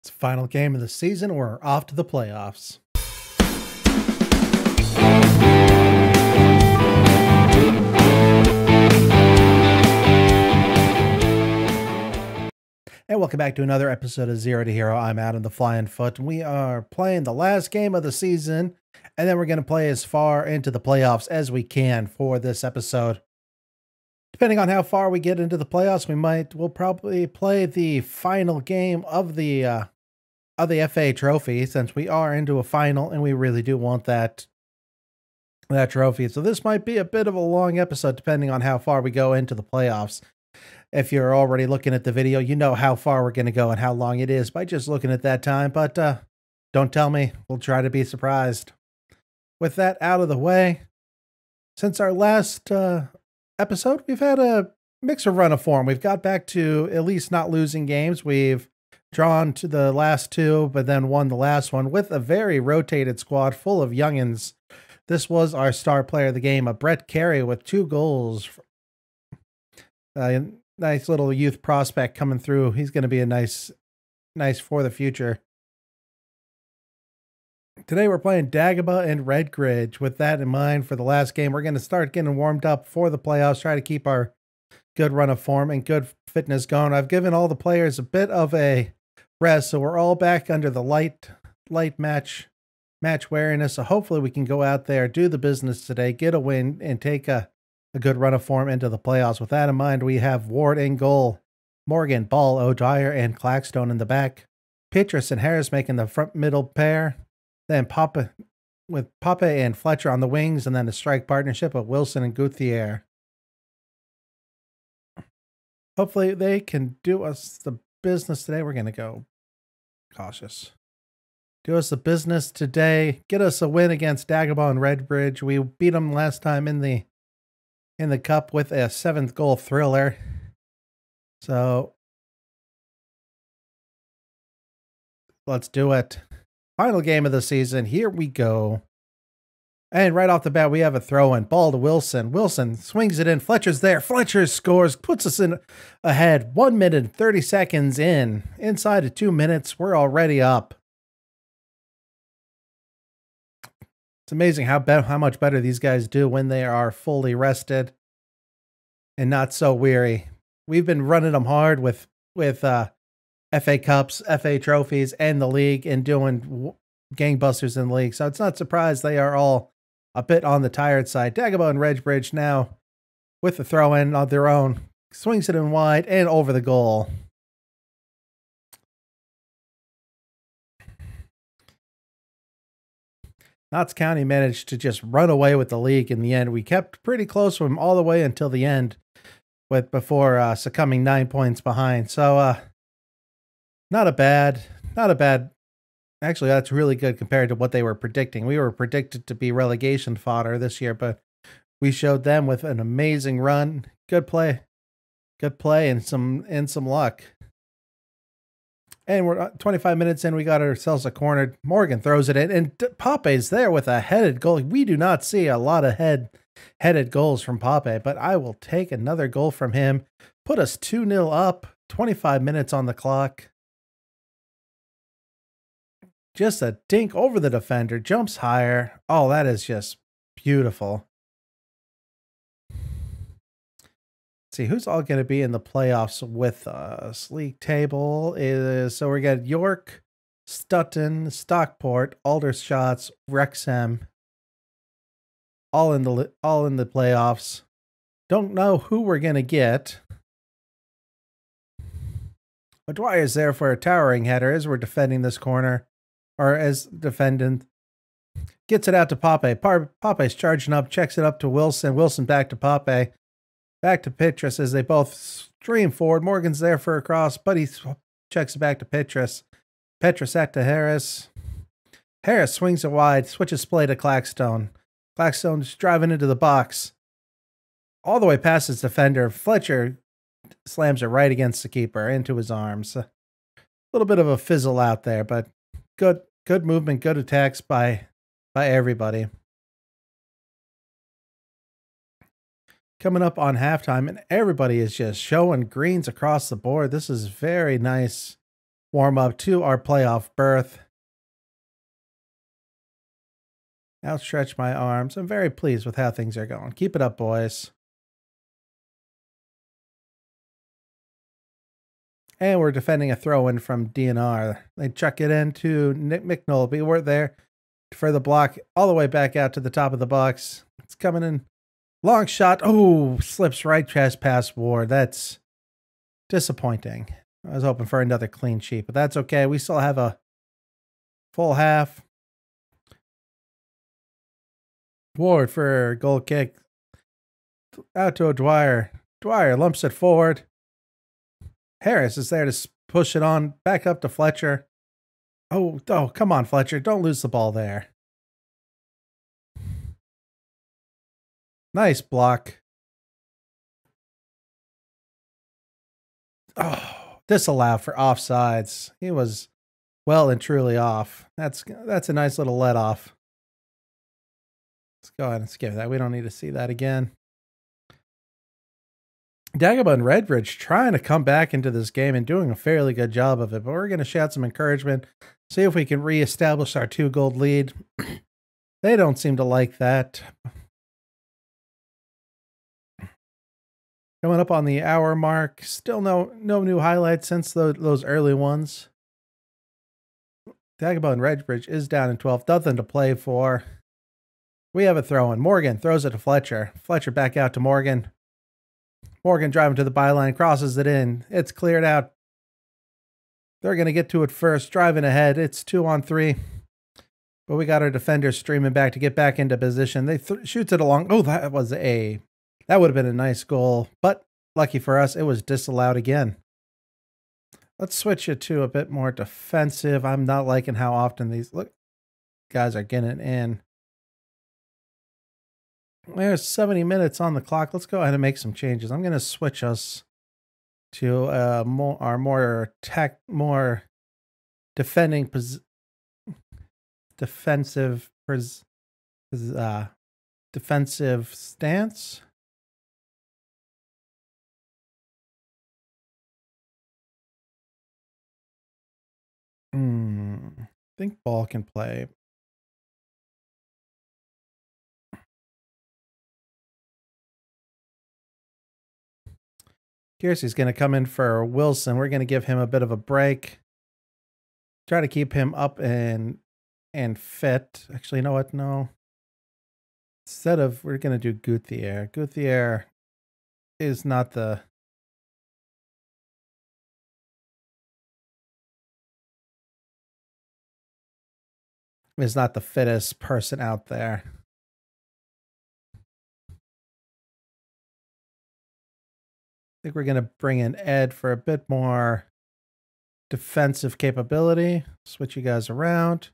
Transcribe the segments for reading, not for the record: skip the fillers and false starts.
It's the final game of the season. We're off to the playoffs. And welcome back to another episode of Zero to Hero. I'm Adam the Flying Foot. We are playing the last game of the season, and then we're going to play as far into the playoffs as we can for this episode. Depending on how far we get into the playoffs, we'll probably play the final game of the FA Trophy, since we are into a final and we really do want that trophy. So this might be a bit of a long episode depending on how far we go into the playoffs. If you're already looking at the video, you know how far we're going to go and how long it is by just looking at that time, but don't tell me. We'll try to be surprised. With that out of the way, since our last episode, we've had a mix of run of form. We've got back to at least not losing games. We've drawn to the last two, but then won the last one with a very rotated squad full of youngins. This was our star player of the game, a Brett Carey with 2 goals. Nice little youth prospect coming through. He's going to be a nice for the future. Today we're playing Dagobah and Redbridge. With that in mind, for the last game, we're going to start getting warmed up for the playoffs, try to keep our good run of form and good fitness going. I've given all the players a bit of a rest, so we're all back under the light match wariness. So hopefully we can go out there, do the business today, get a win, and take a good run of form into the playoffs. With that in mind, we have Ward in goal, Morgan, Ball, O'Dwyer, and Clackstone in the back. Petrus and Harris making the front middle pair. Then Pape and Fletcher on the wings, and then the strike partnership of Wilson and Guthier. Hopefully they can do us the business today. We're going to go cautious. Do us the business today. Get us a win against Dagobah and Redbridge. We beat them last time in the cup with a 7th goal thriller. So let's do it. Final game of the season. Here we go. And right off the bat, we have a throw-in. Ball to Wilson. Wilson swings it in. Fletcher's there. Fletcher scores. Puts us in ahead. 1 minute and 30 seconds in. Inside of 2 minutes, we're already up. It's amazing how much better these guys do when they are fully rested and not so weary. We've been running them hard with FA Cups, FA trophies, and the league, and doing gangbusters in the league. So it's not surprised they are all a bit on the tired side. Dagobah and Redbridge now with the throw-in on their own. Swings it in wide and over the goal. Notts County managed to just run away with the league in the end. We kept pretty close to them all the way until the end, before succumbing 9 points behind. So not a bad. Actually, that's really good compared to what they were predicting. We were predicted to be relegation fodder this year, but we showed them with an amazing run. Good play, and some luck. And we're 25 minutes in. We got ourselves a corner. Morgan throws it in, and Pape's there with a headed goal. We do not see a lot of headed goals from Pape, but I will take another goal from him. Put us 2-0 up. 25 minutes on the clock. Just a dink over the defender. Jumps higher. Oh, that is just beautiful. See who's all going to be in the playoffs with us. League table is, so we got York, Stutton, Stockport, Aldershot, Wrexham, all in the playoffs. Don't know who we're going to get. O'Dwyer's there for a towering header as we're defending this corner, or as defendant. Gets it out to Pape. Pape's charging up, checks it up to Wilson. Wilson back to Pape. Back to Petrus as they both stream forward. Morgan's there for a cross, but he checks it back to Petrus. Petrus back to Harris. Harris swings it wide, switches play to Clackstone. Clackstone's driving into the box. All the way past his defender. Fletcher slams it right against the keeper, into his arms. A little bit of a fizzle out there, but good movement, good attacks by everybody. Coming up on halftime, and everybody is just showing greens across the board. This is very nice warm up to our playoff berth. Outstretch my arms. I'm very pleased with how things are going. Keep it up, boys. And we're defending a throw-in from DNR. They chuck it into Nick McNulty. We're there for the block all the way back out to the top of the box. It's coming in. Long shot. Oh, slips right past Ward. That's disappointing. I was hoping for another clean sheet, but that's okay. We still have a full half. Ward for goal kick. Out to Dwyer. Dwyer lumps it forward. Harris is there to push it on back up to Fletcher. Oh, come on, Fletcher. Don't lose the ball there. Nice block. Oh, disallowed for offsides. He was well and truly off. That's a nice little let off. Let's go ahead and skip that. We don't need to see that again. Dagobah and Redbridge trying to come back into this game and doing a fairly good job of it, but we're going to shout some encouragement, see if we can reestablish our 2-goal lead. They don't seem to like that. Coming up on the hour mark, still no new highlights since those early ones. Dagobah and Redbridge is down in 12th, nothing to play for. We have a throw-in. Morgan throws it to Fletcher. Fletcher back out to Morgan. Morgan driving to the byline, crosses it in. It's cleared out. They're going to get to it first, driving ahead. It's 2-on-3. But we got our defenders streaming back to get back into position. They shoots it along. Oh, that would have been a nice goal. But lucky for us, it was disallowed again. Let's switch it to a bit more defensive. I'm not liking how often these guys are getting in. There's 70 minutes on the clock. Let's go ahead and make some changes. I'm going to switch us to more defensive stance. I think Ball can play. Kiersey's going to come in for Wilson. We're going to give him a bit of a break. Try to keep him up and fit. Actually, you know what? No. Instead of, we're going to do Guthier. Guthier is not the... is not the fittest person out there. I think we're going to bring in Ed for a bit more defensive capability. Switch you guys around.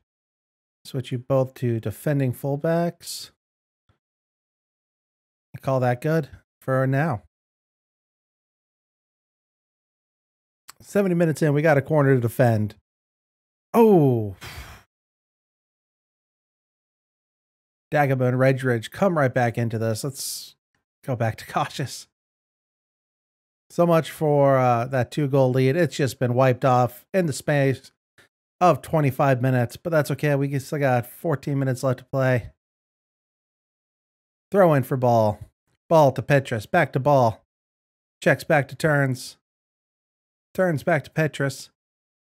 Switch you both to defending fullbacks. I call that good for now. 70 minutes in, we got a corner to defend. Oh. Dagobah and Redbridge come right back into this. Let's go back to cautious. So much for that 2-goal lead. It's just been wiped off in the space of 25 minutes, but that's okay. We still got 14 minutes left to play. Throw in for Ball. Ball to Petrus. Back to Ball. Checks back to Turns. Turns back to Petrus.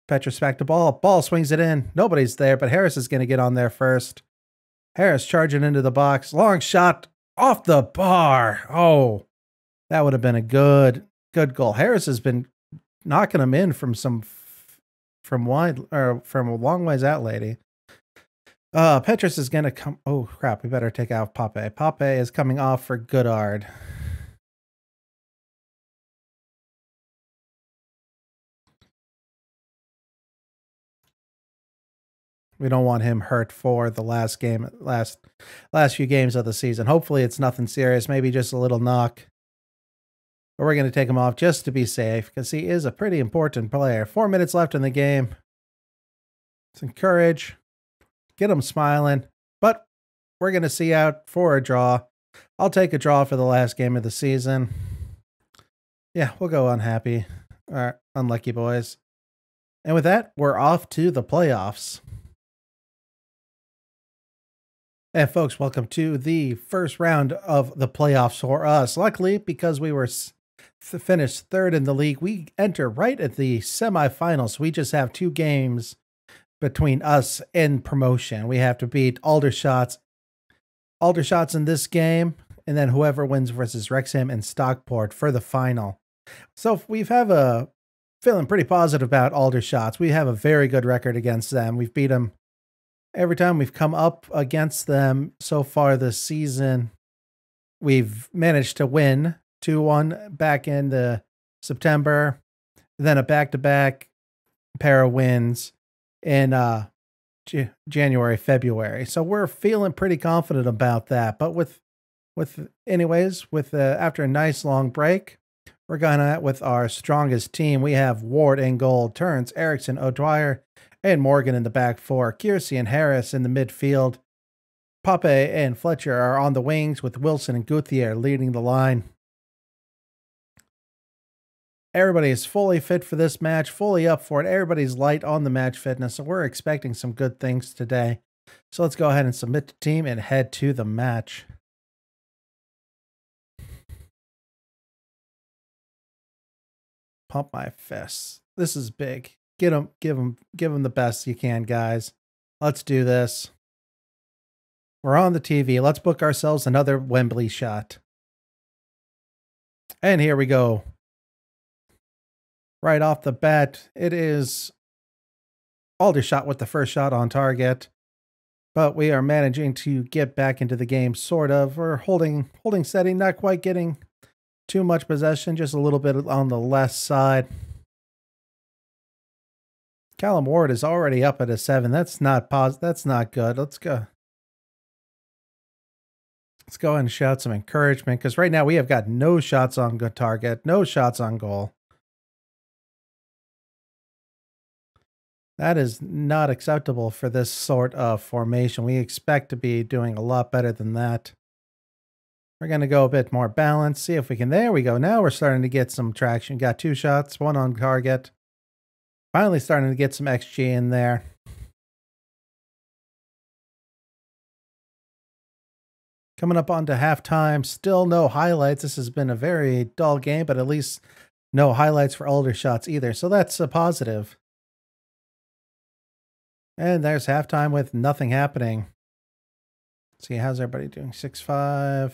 Petrus back to Ball. Ball swings it in. Nobody's there, but Harris is going to get on there first. Harris charging into the box. Long shot off the bar. Oh, that would have been a good goal. Harris has been knocking them in from a long ways out, lady. Petrus is going to come. Oh, crap. We better take out Pape. Pape is coming off for Goodard. We don't want him hurt for the last few games of the season. Hopefully it's nothing serious, maybe just a little knock. But we're going to take him off just to be safe because he is a pretty important player. 4 minutes left in the game. Let's encourage. Get him smiling. But we're going to see out for a draw. I'll take a draw for the last game of the season. Yeah, we'll go unhappy. All right, unlucky boys. And with that, we're off to the playoffs. And folks, welcome to the first round of the playoffs for us. Luckily, because we were finished third in the league, we enter right at the semifinals. We just have 2 games between us and promotion. We have to beat Aldershot in this game, and then whoever wins versus Wrexham and Stockport for the final. So we've feeling pretty positive about Aldershot. We have a very good record against them. We've beat them every time we've come up against them so far this season. We've managed to win 2-1 back in the September, then a back-to-back pair of wins in January, February. So we're feeling pretty confident about that. But after a nice long break, we're going at with our strongest team. We have Ward in goal, Turns, Erickson, O'Dwyer, and Morgan in the back four. Kiersey and Harris in the midfield. Pape and Fletcher are on the wings with Wilson and Guthier leading the line. Everybody is fully fit for this match, fully up for it. Everybody's light on the match fitness, so we're expecting some good things today. So let's go ahead and submit the team and head to the match. Pump my fists. This is big. Give them the best you can, guys. Let's do this. We're on the TV. Let's book ourselves another Wembley shot. And here we go. Right off the bat, it is Aldershot with the first shot on target. But we are managing to get back into the game, sort of. We're holding steady, not quite getting too much possession, just a little bit on the left side. Callum Ward is already up at a 7. That's not good. Let's go ahead and shout some encouragement, because right now we have got no shots on good target, no shots on goal. That is not acceptable for this sort of formation. We expect to be doing a lot better than that. We're going to go a bit more balanced, see if we can. There we go. Now we're starting to get some traction. Got 2 shots, 1 on target. Finally starting to get some XG in there. Coming up onto halftime, still no highlights. This has been a very dull game, but at least no highlights for Aldershot either. So that's a positive. And there's halftime with nothing happening. Let's see, how's everybody doing? 6-5.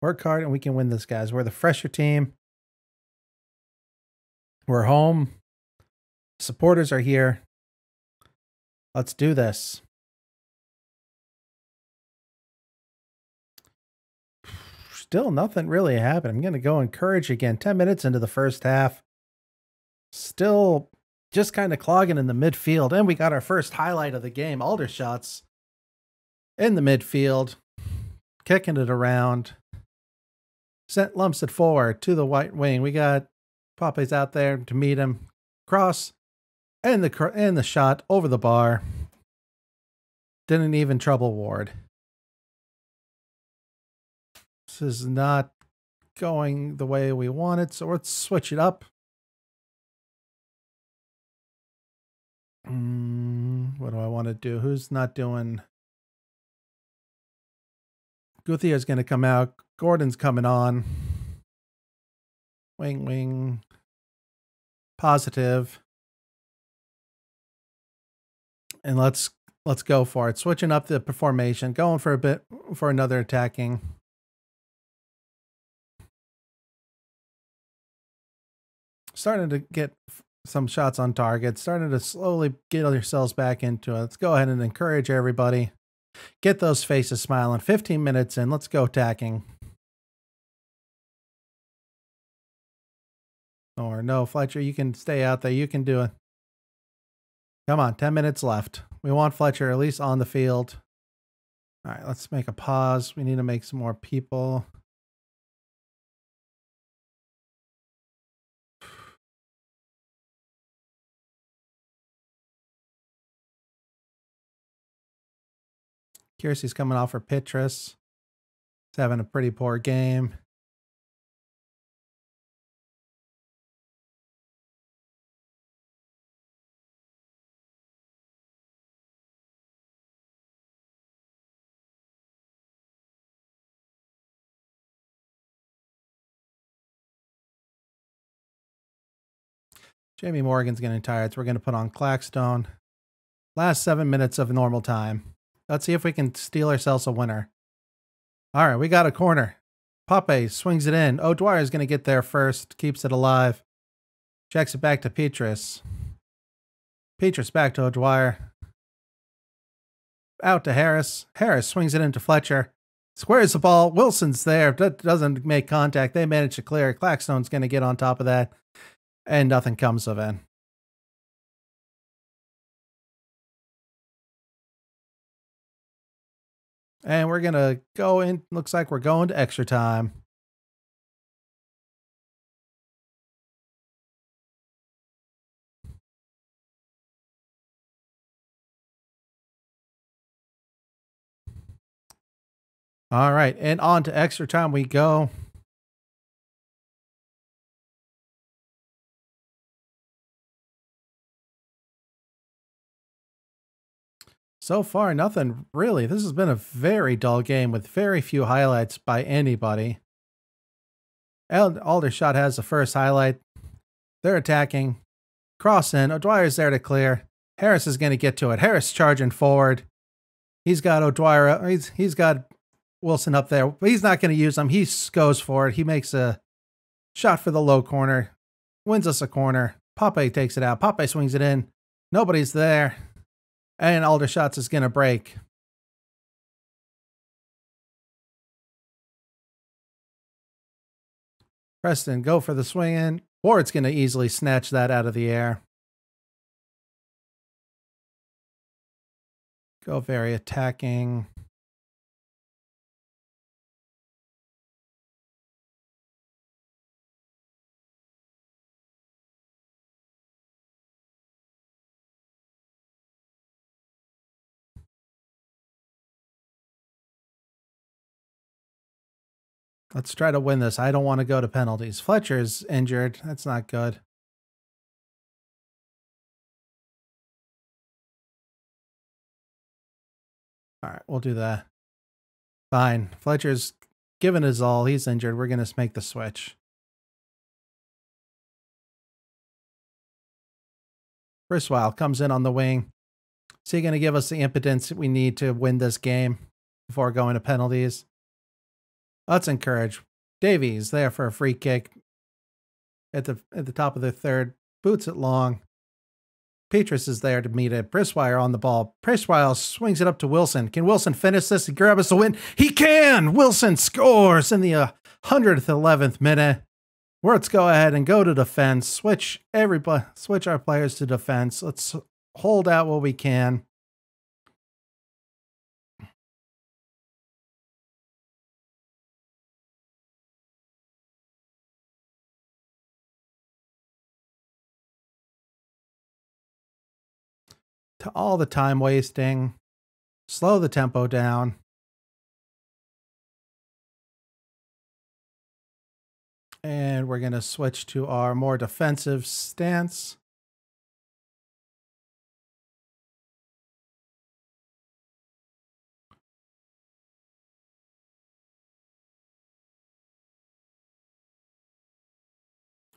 Work hard and we can win this, guys. We're the fresher team. We're home. Supporters are here. Let's do this. Still nothing really happened. I'm going to go encourage again. 10 minutes into the first half. Still just kind of clogging in the midfield. And we got our first highlight of the game. Aldershot's in the midfield. Kicking it around. Lumps it forward to the right wing. We got Pape's out there to meet him. Cross. And the shot over the bar. Didn't even trouble Ward. This is not going the way we wanted, so let's switch it up. What do I want to do? Who's not doing? Guthier's going to come out. Gordon's coming on. Wing. Positive. And let's go for it. Switching up the formation. Going for another attacking. Starting to get some shots on target. Starting to slowly get yourselves back into it. Let's go ahead and encourage everybody. Get those faces smiling. 15 minutes in. Let's go attacking. Or no, Fletcher, you can stay out there. You can do it. Come on, 10 minutes left. We want Fletcher at least on the field. All right, let's make a pause. We need to make some more people. Kiersey's coming off for Petrus. He's having a pretty poor game. Jamie Morgan's getting tired, so we're going to put on Claxton. Last 7 minutes of normal time. Let's see if we can steal ourselves a winner. All right, we got a corner. Pape swings it in. O'Dwyer's going to get there first. Keeps it alive. Checks it back to Petrus. Petrus back to O'Dwyer. Out to Harris. Harris swings it into Fletcher. Squares the ball. Wilson's there. That doesn't make contact. They manage to clear. Claxton's going to get on top of that. And nothing comes of it. And we're going to go in. Looks like we're going to extra time. All right. And on to extra time we go. So far, nothing really. This has been a very dull game with very few highlights by anybody. Aldershot has the first highlight. They're attacking. Cross in. O'Dwyer's there to clear. Harris is going to get to it. Harris charging forward. He's got O'Dwyer. He's got Wilson up there. But he's not going to use him. He goes for it. He makes a shot for the low corner. Wins us a corner. Pape takes it out. Pape swings it in. Nobody's there. And Aldershot's is going to break. Preston go for the swing in. Ward's going to easily snatch that out of the air. Go very attacking. Let's try to win this. I don't want to go to penalties. Fletcher's injured. That's not good. All right, we'll do that. Fine. Fletcher's given his all. He's injured. We're going to make the switch. Briswell comes in on the wing. Is he going to give us the impotence we need to win this game before going to penalties? Let's encourage. Davies there for a free kick at the top of the third. Boots it long. Petrus is there to meet it. Briswell on the ball. Briswell swings it up to Wilson. Can Wilson finish this and grab us a win? He can! Wilson scores in the 111th minute. Let's go ahead and go to defense. Switch our players to defense. Let's hold out what we can. To all the time wasting. Slow the tempo down. And we're going to switch to our more defensive stance.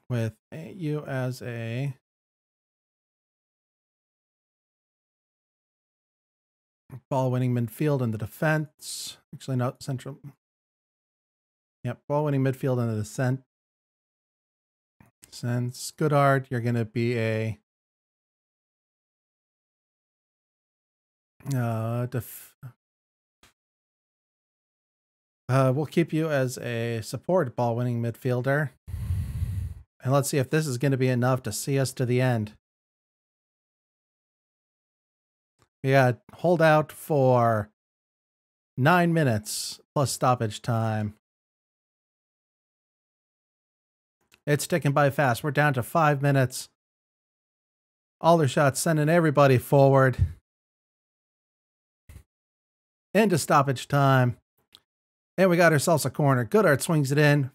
With you as a ball-winning midfield in the defense. Actually, not central. Yep, ball-winning midfield in the descent. Since Goodard, you're going to be a we'll keep you as a support ball-winning midfielder. And let's see if this is going to be enough to see us to the end. We got hold out for 9 minutes plus stoppage time. It's ticking by fast. We're down to 5 minutes. Aldershot sending everybody forward. Into stoppage time. And we got ourselves a corner. Goodart swings it in.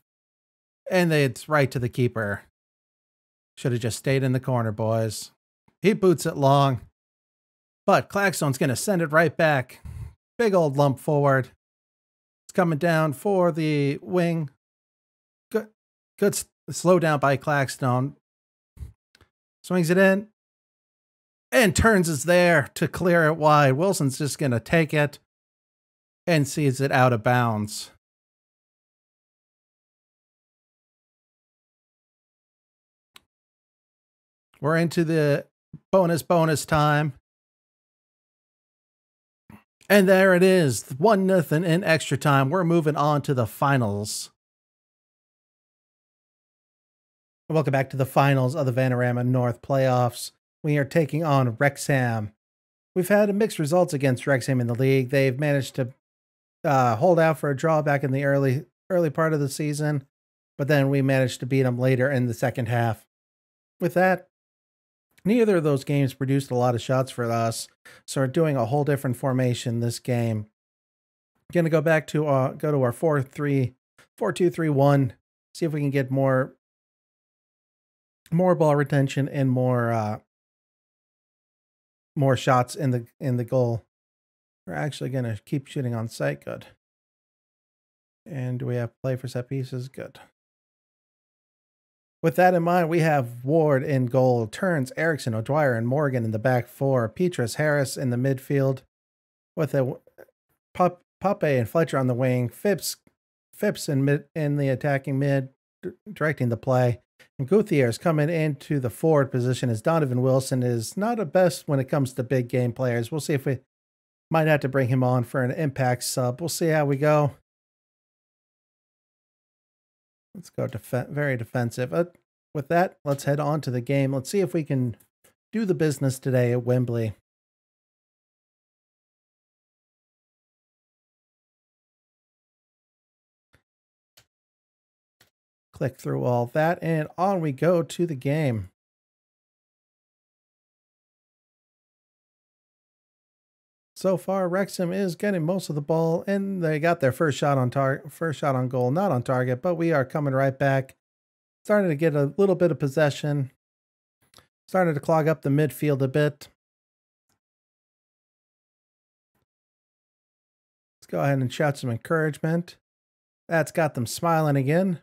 And it's right to the keeper. Should have just stayed in the corner, boys. He boots it long. But Claxton's going to send it right back. Big old lump forward. It's coming down for the wing. Good slow down by Claxton. Swings it in. And turns is there to clear it wide. Wilson's just going to take it and sees it out of bounds. We're into the bonus time. And there it is. 1-0 in extra time. We're moving on to the finals. Welcome back to the finals of the Vanarama North playoffs. We are taking on Wrexham. We've had mixed results against Wrexham in the league. They've managed to hold out for a draw back in the early part of the season, but then we managed to beat them later in the second half. With that, neither of those games produced a lot of shots for us, so we're doing a whole different formation this game. Going to go back to our 4-2-3-1, see if we can get more ball retention and more shots in the goal. We're actually going to keep shooting on sight. Good. And do we have play for set pieces? Good. With that in mind, we have Ward in goal, Turns, Eriksson, O'Dwyer, and Morgan in the back four, Petrus, Harris in the midfield, with a Pape and Fletcher on the wing, Phipps in the attacking mid, directing the play, and Gutierrez coming into the forward position as Donovan Wilson is not the best when it comes to big game players. We'll see if we might have to bring him on for an impact sub. We'll see how we go. Let's go very defensive. With that, let's head on to the game. Let's see if we can do the business today at Wembley. Click through all that, and on we go to the game. So far, Wrexham is getting most of the ball, and they got their first shot on goal, not on target, but we are coming right back. Starting to get a little bit of possession. Starting to clog up the midfield a bit. Let's go ahead and shout some encouragement. That's got them smiling again.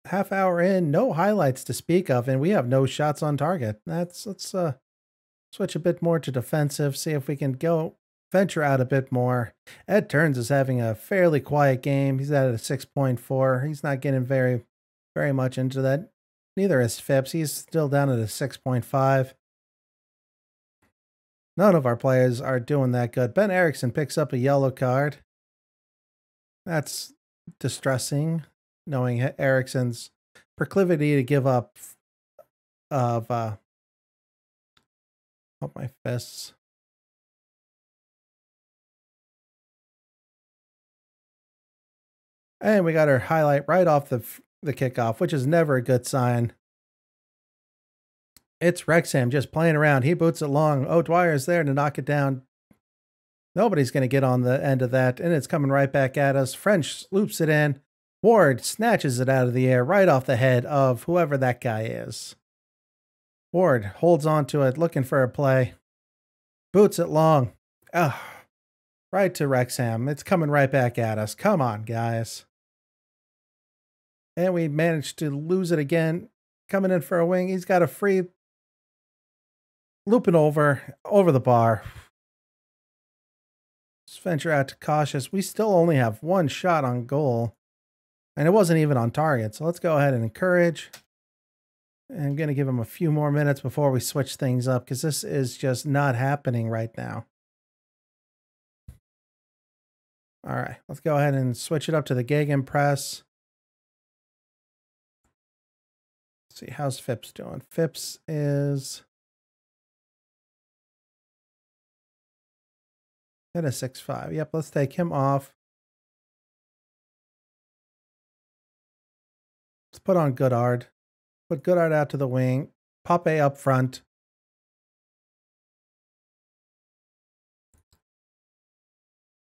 Half hour in, no highlights to speak of, and we have no shots on target. Let's switch a bit more to defensive, see if we can venture out a bit more. Ed Turns is having a fairly quiet game. He's at a 6.4. He's not getting very much into that. Neither is Phipps. He's still down at a 6.5. None of our players are doing that good. Ben Eriksson picks up a yellow card. That's distressing, knowing Eriksson's proclivity to give up my fists. And we got our highlight right off the kickoff, which is never a good sign. It's Wrexham just playing around. He boots it long. O'Dwyer's there to knock it down. Nobody's going to get on the end of that, and it's coming right back at us. French loops it in. Ward snatches it out of the air right off the head of whoever that guy is. Ward holds on to it, looking for a play. Boots it long. Oh, right to Wrexham. It's coming right back at us. Come on, guys. And we managed to lose it again. Coming in for a wing. He's got a free. Looping over the bar. Let's venture out to cautious. We still only have one shot on goal. And it wasn't even on target. So let's go ahead and encourage. And I'm going to give him a few more minutes before we switch things up, because this is just not happening right now. All right, let's go ahead and switch it up to the Gegenpress. Let's see, how's Phipps doing? Phipps is at a 6.5. Yep, let's take him off. Let's put on Goodard. Put Goodard out to the wing. Pape up front.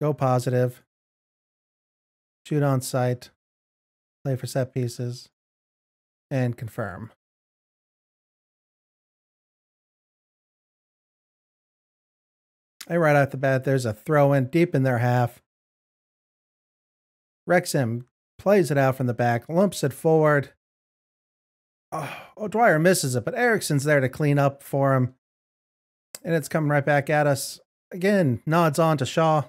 Go positive. Shoot on sight. Play for set pieces. And confirm. And right off the bat, there's a throw in deep in their half. Wrexham plays it out from the back, lumps it forward. Oh, O'Dwyer misses it, but Ericsson's there to clean up for him. And it's coming right back at us. Again, nods on to Shaw.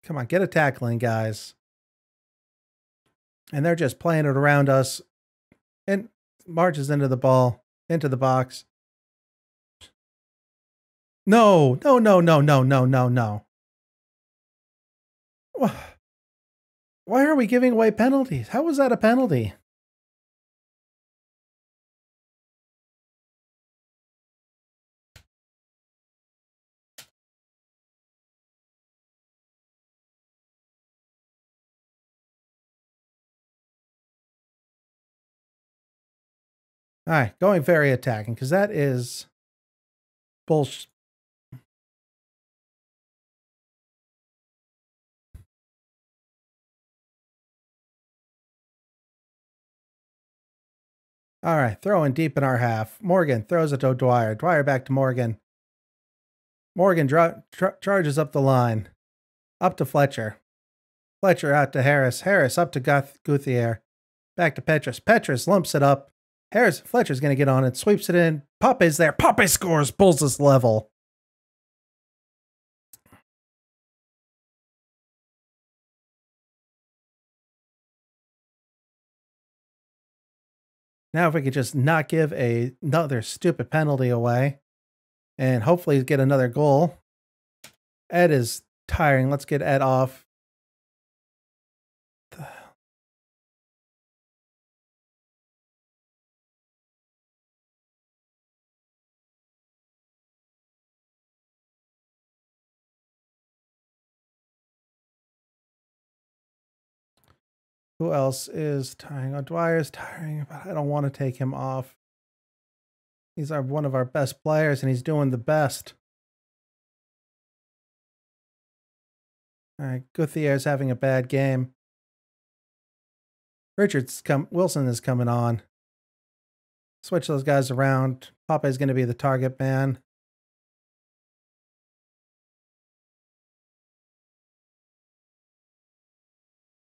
Come on, get a tackling, guys. And they're just playing it around us. And marches into the ball, into the box. No, no, no, no, no, no, no, no. Why are we giving away penalties? How was that a penalty? All right, going very attacking, because that is bullshit. All right, throwing deep in our half. Morgan throws it to Dwyer. Dwyer back to Morgan. Morgan charges up the line. Up to Fletcher. Fletcher out to Harris. Harris up to Guthier. Back to Petrus. Petrus lumps it up. Fletcher's going to get on it. Sweeps it in. Pape's there. Pape scores. Pulls this level. Now if we could just not give another stupid penalty away. And hopefully get another goal. Ed is tiring. Let's get Ed off. Who else is tiring? Oh, Dwyer's tiring, but I don't want to take him off. He's one of our best players, and he's doing the best. All right, Guthier's having a bad game. Wilson is coming on. Switch those guys around. Pape's going to be the target man.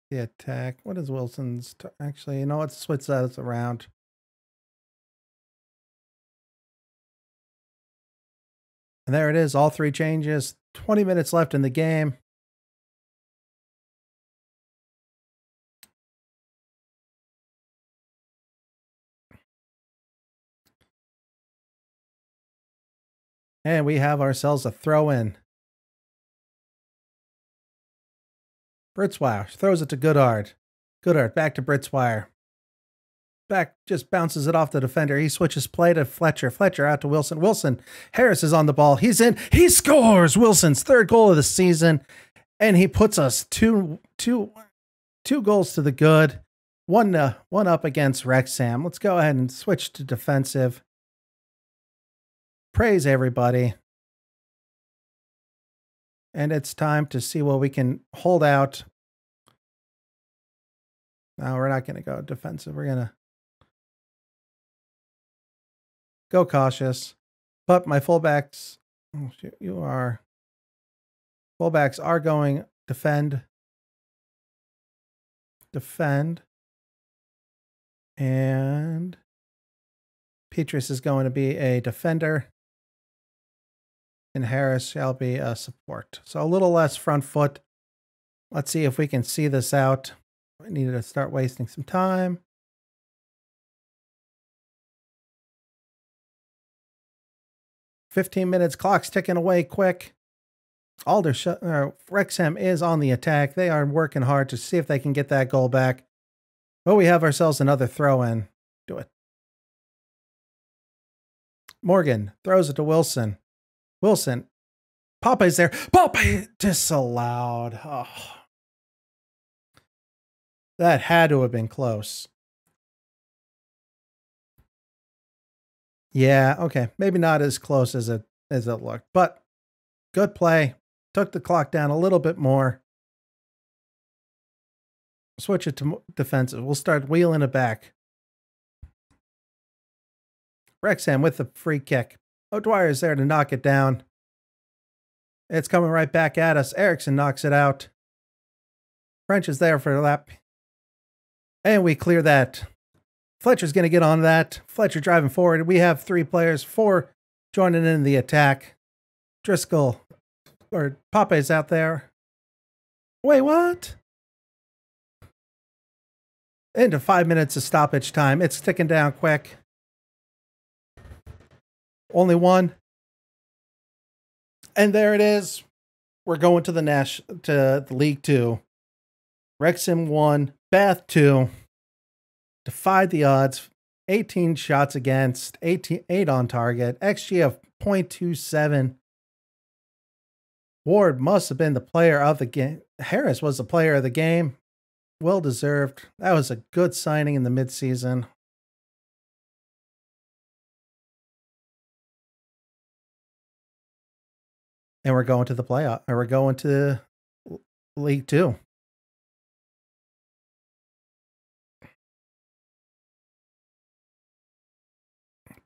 The attack. What is Wilson's? Actually, you know what? Switch those around. And there it is. All three changes. 20 minutes left in the game. And we have ourselves a throw-in. Britzwire throws it to Goodhart. Goodhart back to Britzwire. Back, just bounces it off the defender. He switches play to Fletcher. Fletcher out to Wilson. Wilson. Harris is on the ball. He's in. He scores. Wilson's third goal of the season. And he puts us two goals to the good. One up against Wrexham. Let's go ahead and switch to defensive. Praise everybody. And it's time to see what we can hold out. No, we're not going to go defensive. We're going to go cautious. But my fullbacks, fullbacks are going defend. Defend. And Petrus is going to be a defender. And Harris shall be a support. So a little less front foot. Let's see if we can see this out. I needed to start wasting some time. "15 minutes, clock's ticking away quick. Wrexham is on the attack. They are working hard to see if they can get that goal back. But we have ourselves another throw-in. Do it. Morgan throws it to Wilson. Wilson. Pape's there. Pape disallowed. Oh. That had to have been close. Yeah, okay. Maybe not as close as it looked, but good play. Took the clock down a little bit more. Switch it to defensive. We'll start wheeling it back. Wrexham with the free kick. O'Dwyer's there to knock it down. It's coming right back at us. Eriksson knocks it out. French is there for a lap. And we clear that. Fletcher's going to get on that. Fletcher driving forward. We have 3 players, 4 joining in the attack. Driscoll, or Pape's out there. Wait, what? Into 5 minutes of stoppage time. It's ticking down quick. Only one. And there it is. We're going to the League 2. Wrexham 1, Bath 2. Defied the odds. 18 shots against, 8 on target, XG of 0.27. Ward must have been the player of the game. Harris was the player of the game. Well deserved. That was a good signing in the midseason. And we're going to the playoff, or we're going to League 2.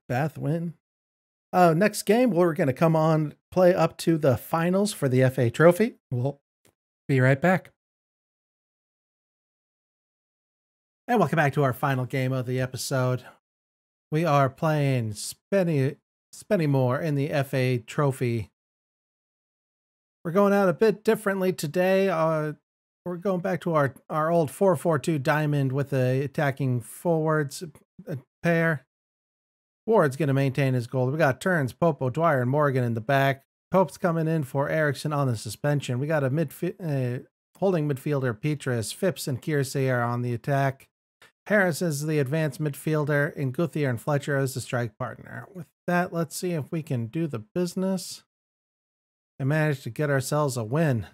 Bath win. Next game, we're going to come on, play up to the finals for the FA Trophy. We'll be right back. And welcome back to our final game of the episode. We are playing Spennymoor in the FA Trophy. We're going out a bit differently today. We're going back to our old 4-4-2 diamond with the attacking forwards pair. Ward's going to maintain his goal. We got Turns, Pope, O'Dwyer, and Morgan in the back. Pope's coming in for Eriksson on the suspension. We got a holding midfielder, Petrus. Phipps and Kiersey are on the attack. Harris is the advanced midfielder, and Guthier and Fletcher as the strike partner. With that, let's see if we can do the business and manage to get ourselves a win.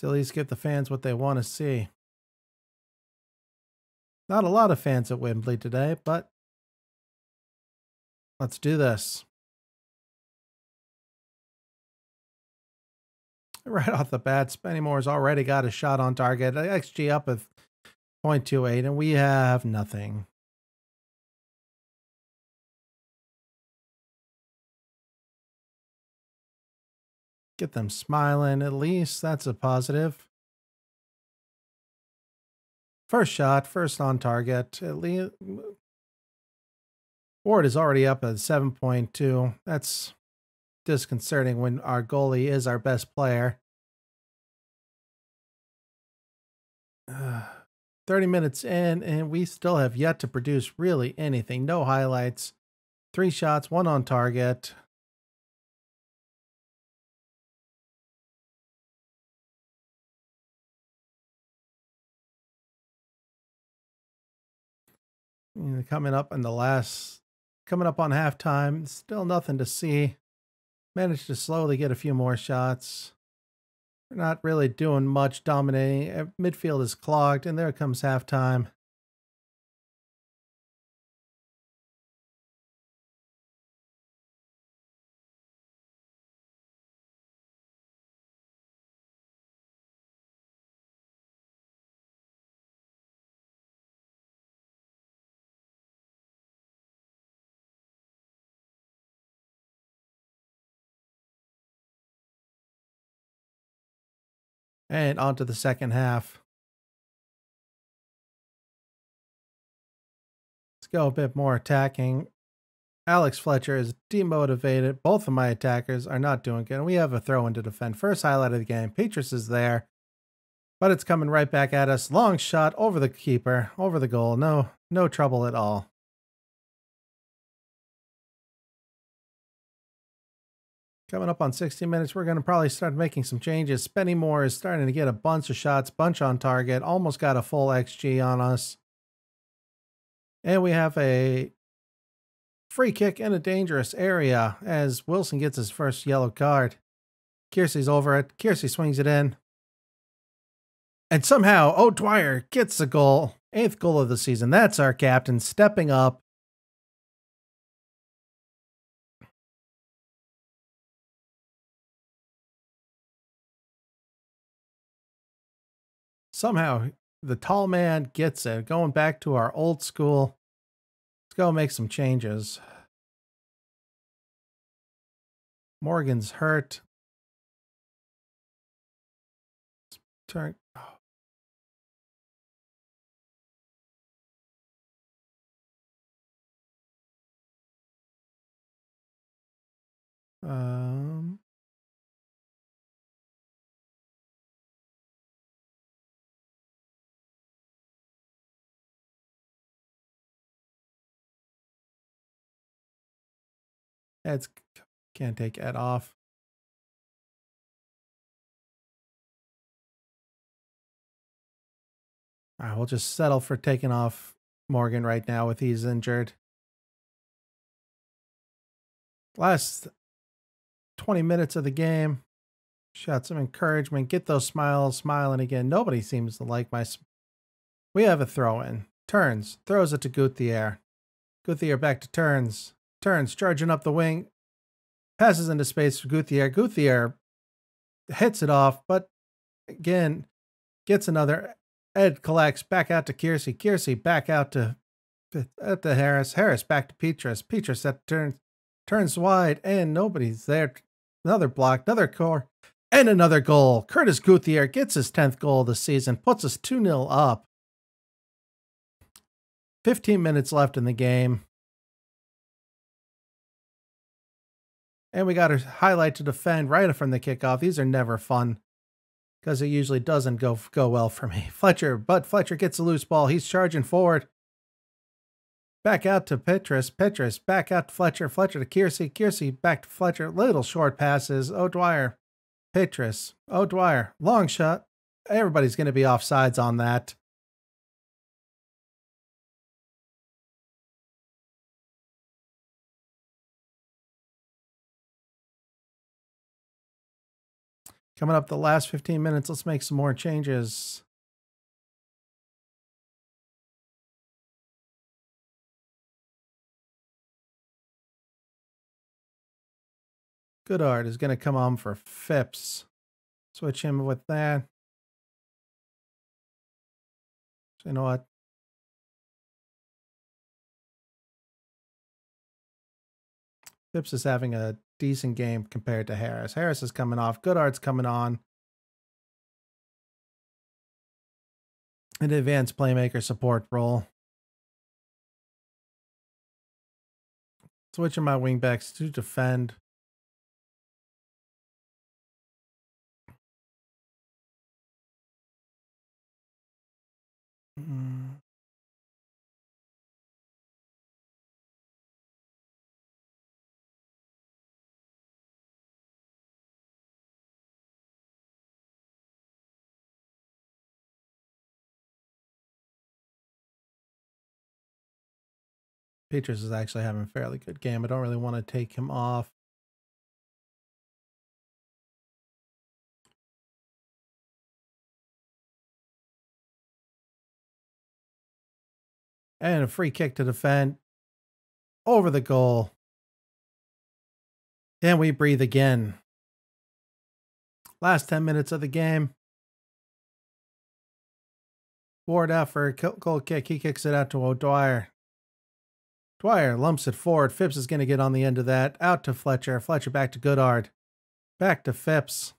To at least give the fans what they want to see. Not a lot of fans at Wembley today, but let's do this. Right off the bat, Spennymoor's already got a shot on target. XG up of 0.28, and we have nothing. Get them smiling, at least. That's a positive. First shot, first on target. At least Ward is already up at 7.2. That's disconcerting when our goalie is our best player. 30 minutes in, and we still have yet to produce really anything. No highlights. 3 shots, 1 on target. Coming up on halftime, still nothing to see. Managed to slowly get a few more shots. We're not really doing much dominating. Midfield is clogged, and there comes halftime. And on to the second half. Let's go a bit more attacking. Alex Fletcher is demotivated. Both of my attackers are not doing good. And we have a throw in to defend. First highlight of the game. Petrus is there. But it's coming right back at us. Long shot over the keeper. Over the goal. No trouble at all. Coming up on 60 minutes, we're going to probably start making some changes. Spennymoor is starting to get a bunch of shots, bunch on target, almost got a full XG on us. And we have a free kick in a dangerous area as Wilson gets his first yellow card. Kiersey's over it. Kiersey swings it in. And somehow O'Dwyer gets the goal. 8th goal of the season. That's our captain stepping up. Somehow The tall man gets it. Going back to our old school. Let's go make some changes. Morgan's hurt. Turn. Um. Ed's can't take Ed off. All right, we'll just settle for taking off Morgan right now with he's injured. Last 20 minutes of the game. Shot some encouragement. Get those smiles smiling again. Nobody seems to like my... We have a throw-in. Turns. Throws it to Guthier. Guthier back to Turns. Turns. Charging up the wing. Passes into space for Guthier. Guthier hits it off, but again, gets another. Ed collects back out to Kiersey. Kiersey back out to Harris. Harris back to Petrus. Petrus at turns wide, and nobody's there. Another block, another core, and another goal. Curtis Guthier gets his 10th goal of the season, puts us 2-0 up. 15 minutes left in the game. And we got a highlight to defend right from the kickoff. These are never fun because it usually doesn't go well for me. Fletcher gets a loose ball. He's charging forward. Back out to Petrus. Petrus back out to Fletcher. Fletcher to Kiersey. Kiersey back to Fletcher. Little short passes. O'Dwyer. Petrus. O'Dwyer. Long shot. Everybody's going to be offsides on that. Coming up the last 15 minutes, let's make some more changes. Goodard is going to come on for Phipps. Switch him with that. So you know what? Phipps is having a decent game compared to Harris. Harris is coming off. Goodard's coming on. An advanced playmaker support role. Switching my wingbacks to defend. Petrus is actually having a fairly good game. I don't really want to take him off. And a free kick to defend. Over the goal. And we breathe again. Last 10 minutes of the game. Ward out for a goal kick. He kicks it out to O'Dwyer. Dwyer lumps it forward. Phipps is going to get on the end of that. Out to Fletcher. Fletcher back to Goodard. Back to Phipps.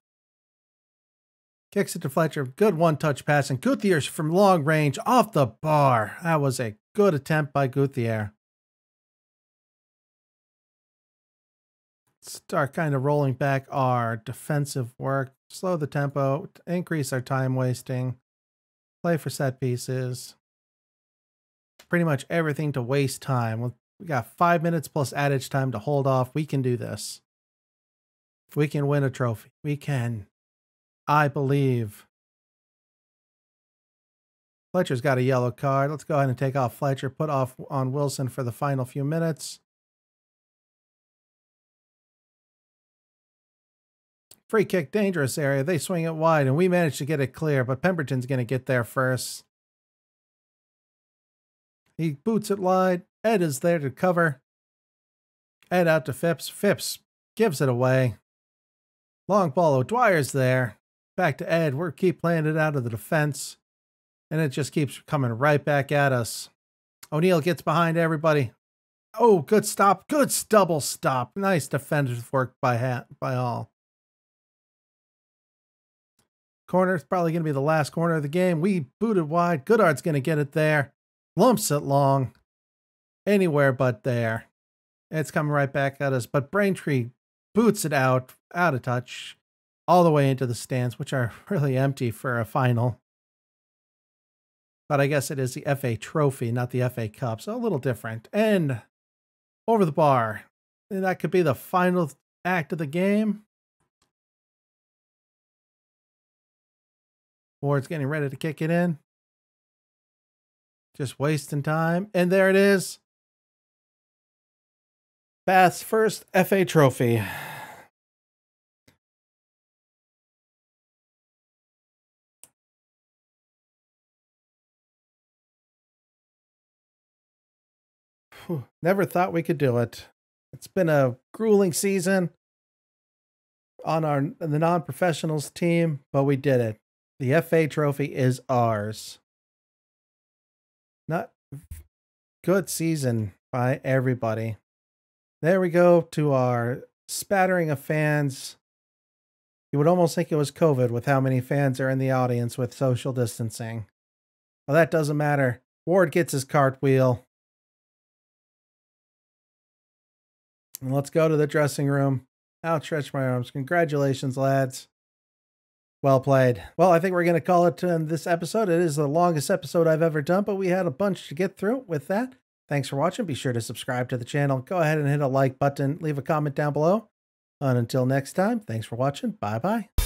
Kicks it to Fletcher. Good one-touch pass. And Guthier from long range off the bar. That was a good attempt by Guthier. Start kind of rolling back our defensive work. Slow the tempo. Increase our time wasting. Play for set pieces. Pretty much everything to waste time. We got 5 minutes plus adage time to hold off. We can do this. If we can win a trophy, we can. I believe. Fletcher's got a yellow card. Let's go ahead and take off Fletcher. Put off on Wilson for the final few minutes. Free kick, dangerous area. They swing it wide, and we managed to get it clear, but Pemberton's going to get there first. He boots it wide. Ed is there to cover. Ed out to Phipps. Phipps gives it away. Long ball. O'Dwyer's there. Back to Ed. We'll keep playing it out of the defense. And it just keeps coming right back at us. O'Neal gets behind everybody. Oh, good stop. Good double stop. Nice defensive work by all. Corner is probably going to be the last corner of the game. We booted wide. Goodard's going to get it there. Lumps it long. Anywhere but there. It's coming right back at us. But Braintree boots it out of touch, all the way into the stands, which are really empty for a final. But I guess it is the FA Trophy, not the FA Cup, so a little different. And over the bar. And that could be the final act of the game. Ward's getting ready to kick it in. Just wasting time. And there it is. Bath's first FA Trophy. Never thought we could do it. It's been a grueling season on the non-professionals team, but we did it. The FA Trophy is ours. Not good season by everybody. There we go to our spattering of fans. You would almost think it was COVID with how many fans are in the audience with social distancing. Well, that doesn't matter. Ward gets his cartwheel. And let's go to the dressing room. Outstretch my arms. Congratulations, lads. Well played. Well, I think we're going to call it this episode. It is the longest episode I've ever done, but we had a bunch to get through with that. Thanks for watching. Be sure to subscribe to the channel. Go ahead and hit a like button. Leave a comment down below. And until next time, thanks for watching. Bye-bye.